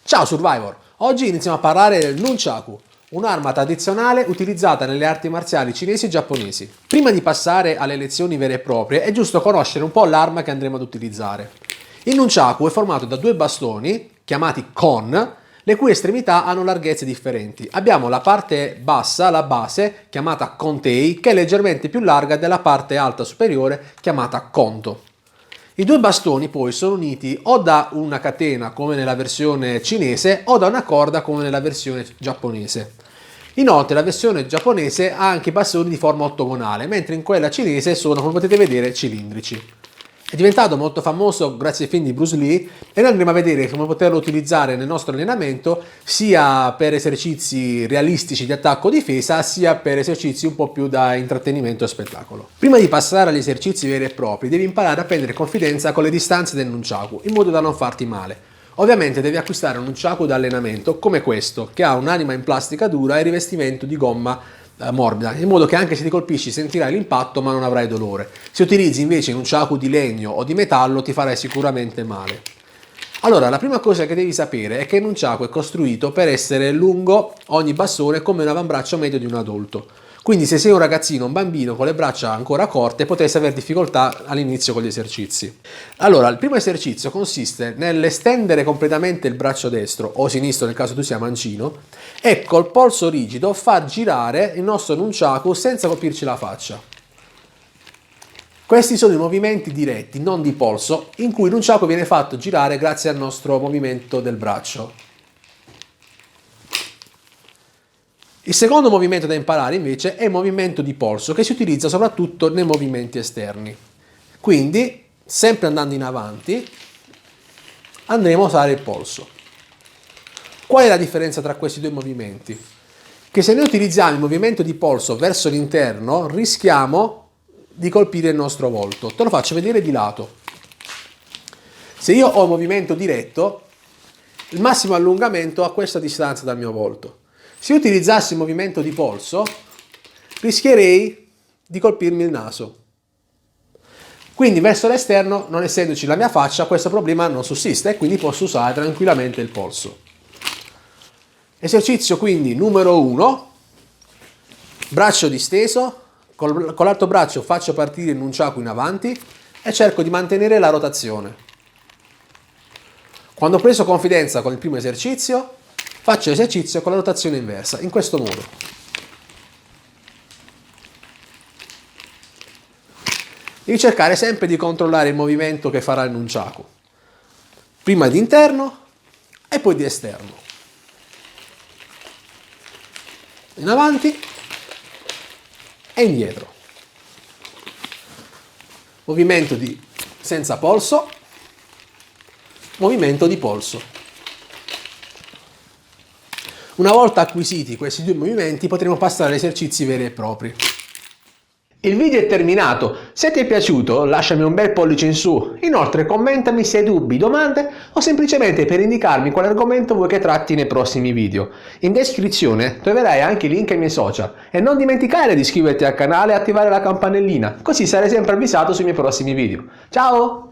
Ciao Survivor! Oggi iniziamo a parlare del Nunchaku, un'arma tradizionale utilizzata nelle arti marziali cinesi e giapponesi. Prima di passare alle lezioni vere e proprie è giusto conoscere un po' l'arma che andremo ad utilizzare. Il Nunchaku è formato da due bastoni, chiamati kon, le cui estremità hanno larghezze differenti. Abbiamo la parte bassa, la base, chiamata kontei, che è leggermente più larga della parte alta superiore, chiamata konto. I due bastoni poi sono uniti o da una catena come nella versione cinese o da una corda come nella versione giapponese. Inoltre la versione giapponese ha anche i bastoni di forma ottagonale, mentre in quella cinese sono, come potete vedere, cilindrici. È diventato molto famoso grazie ai film di Bruce Lee e noi andremo a vedere come poterlo utilizzare nel nostro allenamento sia per esercizi realistici di attacco o difesa sia per esercizi un po' più da intrattenimento e spettacolo. Prima di passare agli esercizi veri e propri devi imparare a prendere confidenza con le distanze del Nunchaku in modo da non farti male. Ovviamente devi acquistare un Nunchaku da allenamento come questo che ha un'anima in plastica dura e rivestimento di gomma morbida, in modo che anche se ti colpisci sentirai l'impatto ma non avrai dolore. Se utilizzi invece un Nunchaku di legno o di metallo ti farai sicuramente male. Allora, la prima cosa che devi sapere è che il Nunchaku è costruito per essere lungo ogni bastone come un avambraccio medio di un adulto. Quindi se sei un ragazzino, un bambino con le braccia ancora corte, potresti avere difficoltà all'inizio con gli esercizi. Allora, il primo esercizio consiste nell'estendere completamente il braccio destro o sinistro nel caso tu sia mancino e col polso rigido far girare il nostro Nunchaku senza colpirci la faccia. Questi sono i movimenti diretti, non di polso, in cui il Nunchaku viene fatto girare grazie al nostro movimento del braccio. Il secondo movimento da imparare invece è il movimento di polso che si utilizza soprattutto nei movimenti esterni. Quindi, sempre andando in avanti, andremo a usare il polso. Qual è la differenza tra questi due movimenti? Che se noi utilizziamo il movimento di polso verso l'interno rischiamo di colpire il nostro volto. Te lo faccio vedere di lato. Se io ho il movimento diretto, il massimo allungamento a questa distanza dal mio volto. Se utilizzassi il movimento di polso, rischierei di colpirmi il naso. Quindi verso l'esterno, non essendoci la mia faccia, questo problema non sussiste e quindi posso usare tranquillamente il polso. Esercizio quindi numero 1, braccio disteso, con l'altro braccio faccio partire il Nunchaku in avanti e cerco di mantenere la rotazione. Quando ho preso confidenza con il primo esercizio, faccio l'esercizio con la rotazione inversa, in questo modo. Devi cercare sempre di controllare il movimento che farà il Nunchaku. Prima di interno e poi di esterno. In avanti e indietro. Movimento senza polso, movimento di polso. Una volta acquisiti questi due movimenti potremo passare agli esercizi veri e propri. Il video è terminato, se ti è piaciuto lasciami un bel pollice in su, inoltre commentami se hai dubbi, domande o semplicemente per indicarmi quale argomento vuoi che tratti nei prossimi video. In descrizione troverai anche i link ai miei social e non dimenticare di iscriverti al canale e attivare la campanellina, così sarai sempre avvisato sui miei prossimi video. Ciao!